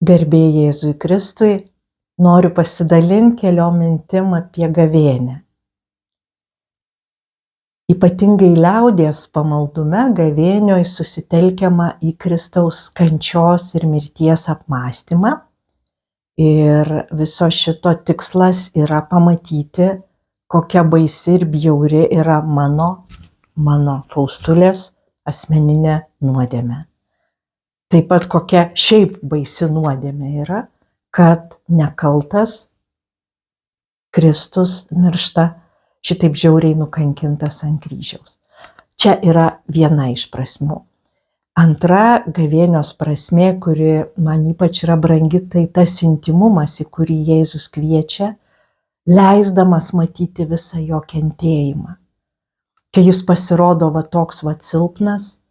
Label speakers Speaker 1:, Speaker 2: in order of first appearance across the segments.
Speaker 1: Garbė Jėzui Kristui, noriu pasidalinti keliom mintim apie gavėnią. Ypatingai liaudies pamaldume gavėnioj susitelkiama į Kristaus kančios ir mirties apmąstymą. Ir viso šito tikslas yra pamatyti, kokia baisi ir bjauri yra mano Faustulės asmeninė nuodėmė. Taip pat kokia šiaip baisi nuodėmė yra, kad nekaltas Kristus miršta šitaip žiauriai nukankintas ant kryžiaus. Čia yra viena iš prasmių. Antra gavėnios prasmė, kuri man ypač yra brangi, tai tas intymumas, į kurį Jėzus kviečia, leisdamas matyti visą jo kentėjimą. Kai jis pasirodo toks silpnas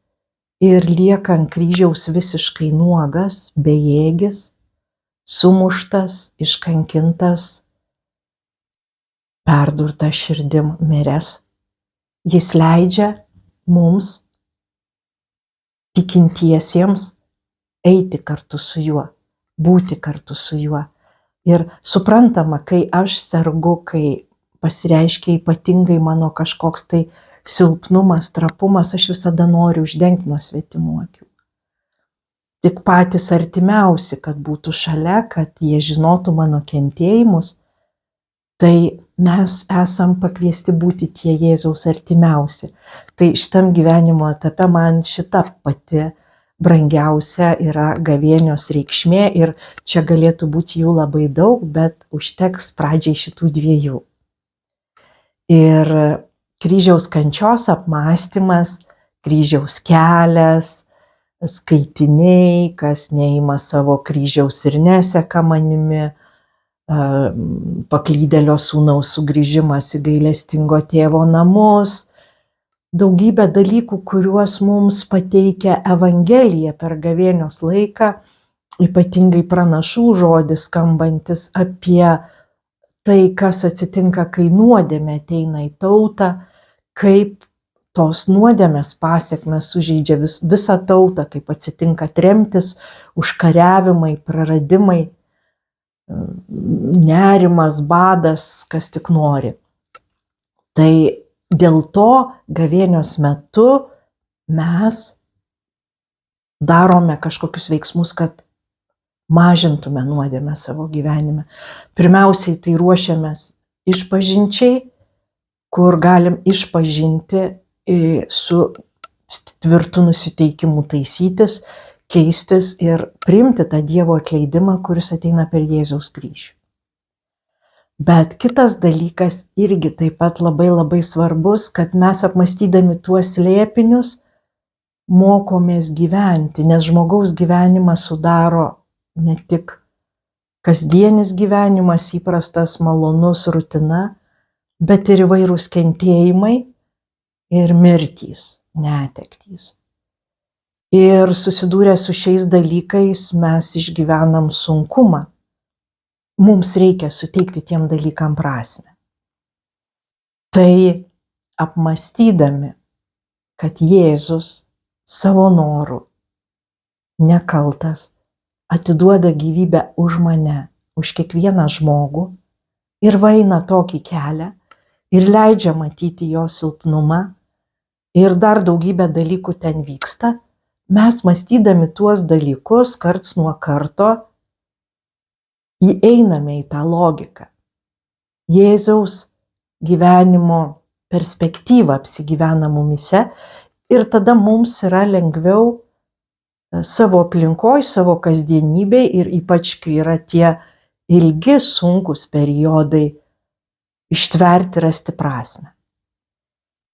Speaker 1: ir lieka ant kryžiaus visiškai nuogas, bejėgis, sumuštas, iškankintas, perdurta širdim miręs. Jis leidžia mums, tikintiesiems, eiti kartu su juo, būti kartu su juo. Ir suprantama, kai aš sergu, kai pasireiškia ypatingai mano kažkoks tai silpnumas, trapumas, aš visada noriu uždengti nuo svetimų akių. Tik patys artimiausi, kad būtų šalia, kad jie žinotų mano kentėjimus, tai mes esam pakviesti būti tie Jėzaus artimiausi. Tai šitam gyvenimo etape man šita pati brangiausia yra gavėnios reikšmė ir čia galėtų būti jų labai daug, bet užteks pradžiai šitų dviejų. Ir kryžiaus kančios apmąstymas, kryžiaus kelias, skaitiniai, kas neima savo kryžiaus ir neseka manimi, paklydėlio sūnaus sugrįžimas į gailestingo tėvo namus, daugybė dalykų, kuriuos mums pateikia Evangelija per gavėnios laiką, ypatingai pranašų žodis skambantis apie tai, kas atsitinka, kai nuodėmė ateina į tautą, kaip tos nuodėmės pasekmės sužeidžia visą tautą, kaip atsitinka tremtis, užkariavimai, praradimai, nerimas, badas, kas tik nori. Tai dėl to gavėnios metu mes darome kažkokius veiksmus, kad mažintume nuodėmę savo gyvenime. Pirmiausiai tai ruošiamės išpažinčiai, kur galim išpažinti su tvirtu nusiteikimu taisytis, keistis ir priimti tą Dievo atleidimą, kuris ateina per Jėzaus kryžių. Bet kitas dalykas irgi taip pat labai labai svarbus, kad mes apmąstydami tuos slėpinius mokomės gyventi, nes žmogaus gyvenimą sudaro ne tik kasdienis gyvenimas, įprastas, malonus, rutina, bet ir įvairūs kentėjimai ir mirtys, netektys. Ir susidūrę su šiais dalykais mes išgyvenam sunkumą. Mums reikia suteikti tiem dalykam prasmę. Tai apmąstydami, kad Jėzus savo noru, nekaltas, atiduoda gyvybę už mane, už kiekvieną žmogų ir eina tokį kelią ir leidžia matyti jo silpnumą ir dar daugybę dalykų ten vyksta, mes mąstydami tuos dalykus karts nuo karto įeiname į tą logiką. Jėzaus gyvenimo perspektyva apsigyvena mumyse ir tada mums yra lengviau savo aplinkoj, savo kasdienybėj ir ypač kai yra tie ilgi, sunkus periodai ištverti, rasti prasmę.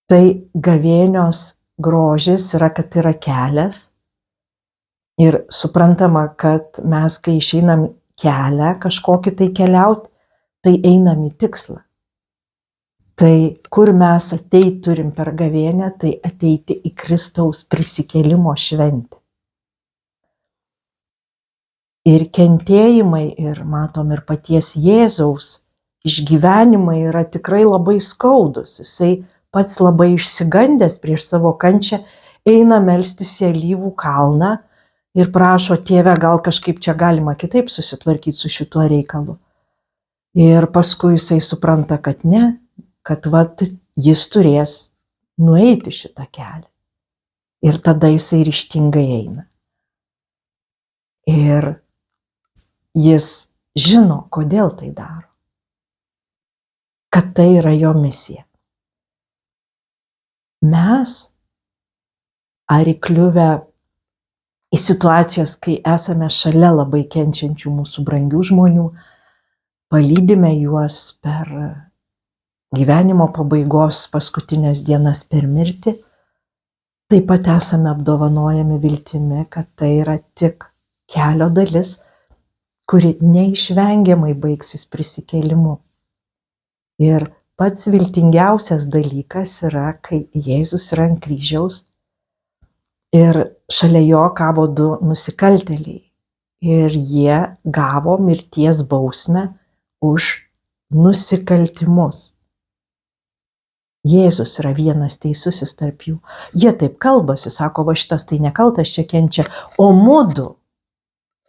Speaker 1: Tai gavėnios grožis yra, kad yra kelias ir suprantama, kad mes, kai išeinam kelią kažkokį tai keliauti, tai einam į tikslą. Tai kur mes ateit turim per gavėnią, tai ateiti į Kristaus prisikėlimo šventę. Ir kentėjimai, ir matom ir paties Jėzaus išgyvenimai yra tikrai labai skaudus. Jisai pats labai išsigandęs prieš savo kančią eina melstis į Alyvų kalną ir prašo, tėve, gal kažkaip čia galima kitaip susitvarkyti su šituo reikalu. Ir paskui jisai supranta, kad ne, kad vat jis turės nueiti šitą kelią. Ir tada jisai ryžtingai eina. Ir jis žino, kodėl tai daro. Kad tai yra jo misija. Mes, ar įkliuvę į situacijas, kai esame šalia labai kenčiančių mūsų brangių žmonių, palydime juos per gyvenimo pabaigos paskutinės dienas per mirtį, taip pat esame apdovanojami viltimi, kad tai yra tik kelio dalis, kuri neišvengiamai baigsis prisikėlimu. Ir pats viltingiausias dalykas yra, kai Jėzus yra ant kryžiaus ir šalia jo kabo 2 nusikaltėliai. Ir jie gavo mirties bausmę už nusikaltimus. Jėzus yra vienas teisusis tarp jų. Jie taip kalbasi, sako, va šitas tai nekaltas čia kenčia, o mudu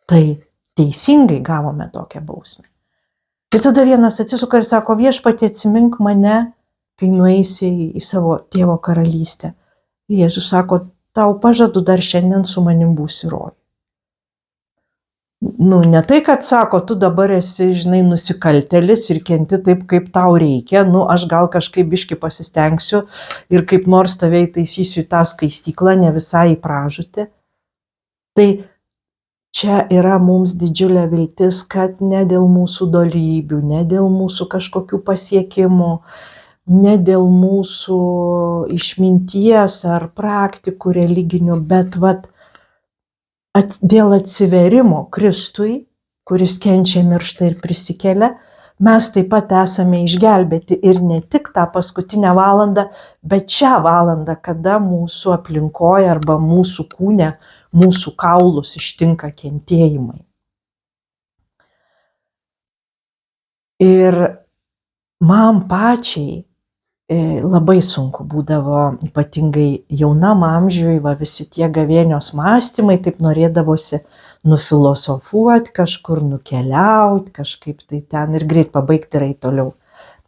Speaker 1: tai teisingai gavome tokią bausmę. Ir tada vienas atsisuka ir sako, viešpatie atsimink mane, kai nueisi į savo tėvo karalystę. Jėzus sako, tau pažadu, dar šiandien su manim būsi rojuje. Ne tai, kad sako, tu dabar esi, žinai, nusikaltėlis ir kenti taip, kaip tau reikia, aš gal kažkaip biškį pasistengsiu ir kaip nors tave įtaisysiu į tą skaistyklą, ne visai į pražūtį. Tai čia yra mums didžiulė viltis, kad ne dėl mūsų dorybių, ne dėl mūsų kažkokių pasiekimų, ne dėl mūsų išminties ar praktikų religinių, bet dėl atsiverimo Kristui, kuris kenčia, miršta ir prisikelia, mes taip pat esame išgelbėti ir ne tik tą paskutinę valandą, bet šią valandą, kada mūsų aplinkoje arba mūsų kūne, mūsų kaulus ištinka kentėjimai. Ir man pačiai labai sunku būdavo, ypatingai jaunam amžiui, visi tie gavėnios mąstymai, taip norėdavosi nufilosofuoti, kažkur nukeliauti, kažkaip tai ten ir greit pabaigti ir eiti toliau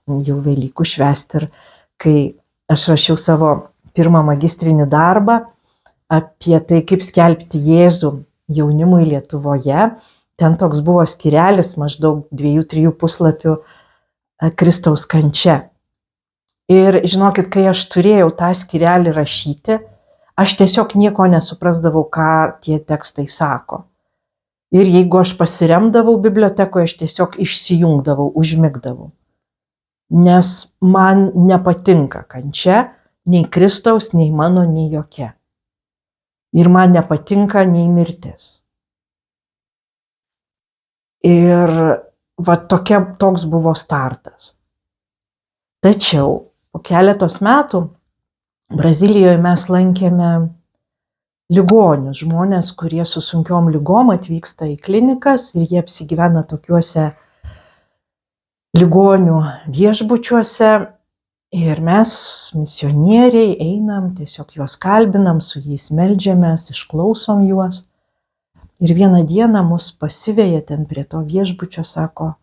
Speaker 1: jau Velykų švęsti. Ir kai aš rašiau savo pirmą magistrinį darbą apie tai, kaip skelbti Jėzų jaunimui Lietuvoje, ten toks buvo skyrelis maždaug 2-3 puslapių Kristaus kančia. Ir žinokit, kai aš turėjau tą skyrelį rašyti, aš tiesiog nieko nesuprasdavau, ką tie tekstai sako. Ir jeigu aš pasiremdavau bibliotekoje, aš tiesiog išsijungdavau, užmigdavau. Nes man nepatinka kančia, nei Kristaus, nei mano, nei jokia. Ir man nepatinka nei mirtis. Ir toks buvo startas. Tačiau po keletos metų Brazilijoje mes lankėme ligonius, žmonės, kurie su sunkiom ligom atvyksta į klinikas ir jie apsigyvena tokiuose ligonių viešbučiuose. Ir mes, misionieriai, einam, tiesiog juos kalbinam, su jais meldžiamės, išklausom juos. Ir vieną dieną mus pasiveja ten prie to viešbučio, sako,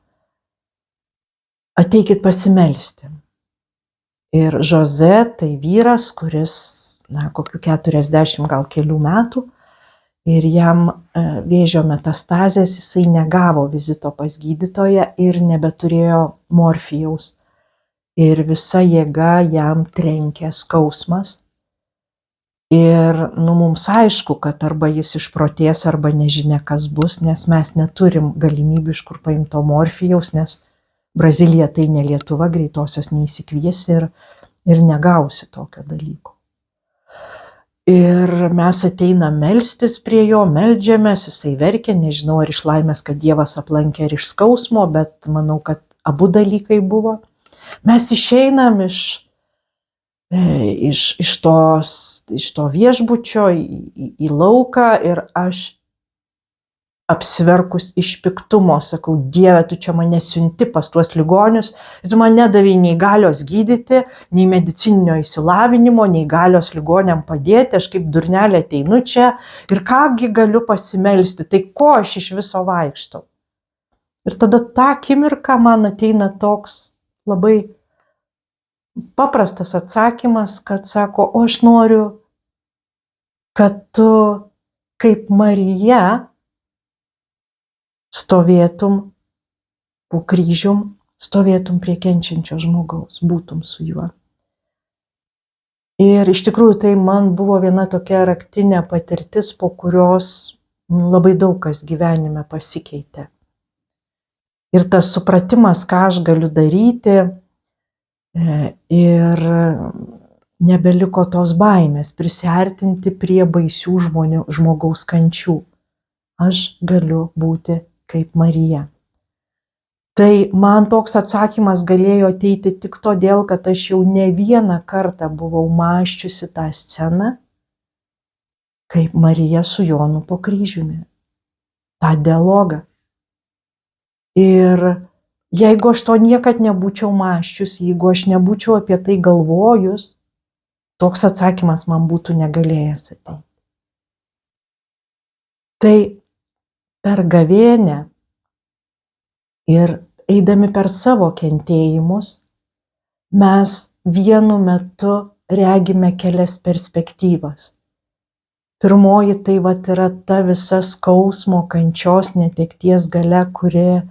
Speaker 1: ateikit pasimelsti. Ir Jose tai vyras, kuris, kokių 40 gal kelių metų, ir jam vėžio metastazės, jisai negavo vizito pas gydytoją ir nebeturėjo morfijaus. Ir visa jėga jam trenkė skausmas. Ir mums aišku, kad arba jis išprotės, arba nežinia, kas bus, nes mes neturim galimybių iš kur paimti to morfijaus, nes Brazilija tai ne Lietuva, greitosios neįsikviesi ir negausi tokio dalyko. Ir mes ateinam melstis prie jo, meldžiamės, jisai verkia, nežinau ar iš laimės, kad Dievas aplankė, ar iš skausmo, bet manau, kad abu dalykai buvo. Mes išeinam iš to viešbučio į lauką ir aš apsiverkus iš piktumo, sakau, Dieve, tu čia mane siunti pas tuos ligonius, tu man nedavei nei galios gydyti, nei medicininio išsilavinimo, nei galios ligoniam padėti, aš kaip durnelė ateinu čia ir kągi galiu pasimelsti, tai ko aš iš viso vaikštau. Ir tada tą akimirką man ateina toks labai paprastas atsakymas, kad sako, o aš noriu, kad tu kaip Marija stovėtum po kryžium, stovėtum prie kenčiančio žmogaus, būtum su juo. Ir iš tikrųjų tai man buvo viena tokia raktinė patirtis, po kurios labai daug kas gyvenime pasikeitė. Ir tas supratimas, ką aš galiu daryti, ir nebeliko tos baimės prisiartinti prie baisių žmogaus kančių. Aš galiu būti kaip Marija. Tai man toks atsakymas galėjo ateiti tik todėl, kad aš jau ne vieną kartą buvau mąsčiusi tą sceną, kaip Marija su Jonu po kryžiumi. Tą dialogą. Ir jeigu aš to niekad nebūčiau mąsčius, jeigu aš nebūčiau apie tai galvojus, toks atsakymas man būtų negalėjęs ateiti. Tai per gavėnią ir eidami per savo kentėjimus, mes vienu metu regime kelias perspektyvas. Pirmoji tai yra ta visa skausmo, kančios, netekties galia, kuri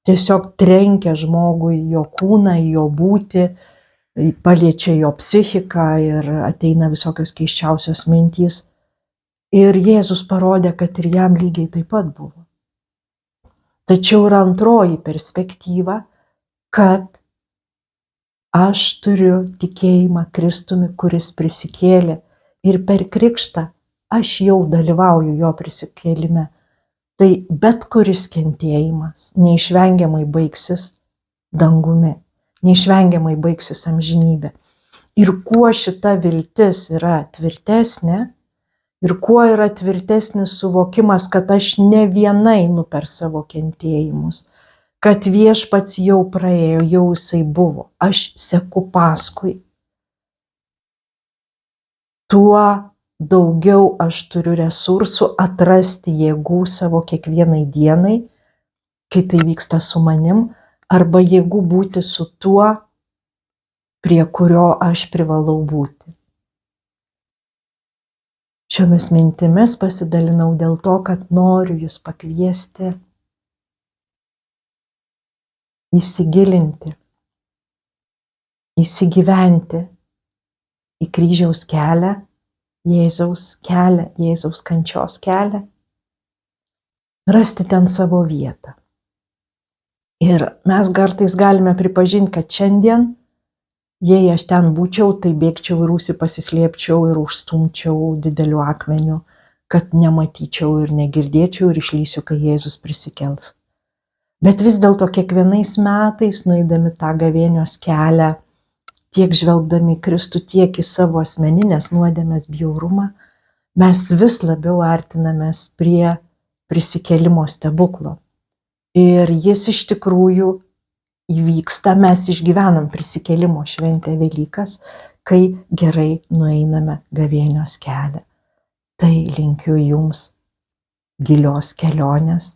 Speaker 1: tiesiog trenkia žmogui jo kūną, jo būtį, paliečia jo psichiką ir ateina visokios keisčiausios mintys. Ir Jėzus parodė, kad ir jam lygiai taip pat buvo. Tačiau yra antroji perspektyva, kad aš turiu tikėjimą Kristumi, kuris prisikėlė ir per krikštą aš jau dalyvauju jo prisikėlime. Tai bet kuris kentėjimas neišvengiamai baigsis dangumi, neišvengiamai baigsis amžinybė. Ir kuo šita viltis yra tvirtesnė, ir kuo yra tvirtesnis suvokimas, kad aš ne viena einu per savo kentėjimus, kad Viešpats jau praėjo, jau jisai buvo, aš seku paskui, tuo daugiau aš turiu resursų atrasti jėgų savo kiekvienai dienai, kai tai vyksta su manim, arba jėgų būti su tuo, prie kurio aš privalau būti. Šiomis mintimis pasidalinau dėl to, kad noriu jūs pakviesti įsigilinti, įsigyventi į kryžiaus kelią, Jėzaus kančios kelią, rasti ten savo vietą. Ir mes kartais galime pripažinti, kad šiandien, jei aš ten būčiau, tai bėgčiau į rūsį, pasislėpčiau ir užstumčiau dideliu akmeniu, kad nematyčiau ir negirdėčiau ir išlysiu, kai Jėzus prisikels. Bet vis dėlto kiekvienais metais, nueidami tą gavėnios kelią, tiek žvelgdami į Kristų, tiek į savo asmeninės nuodėmės bjaurumą, mes vis labiau artinamės prie prisikėlimo stebuklo. Ir jis iš tikrųjų įvyksta, mes išgyvenam prisikėlimo šventę Velykas, kai gerai nueiname gavėnios kelią. Tai linkiu jums gilios kelionės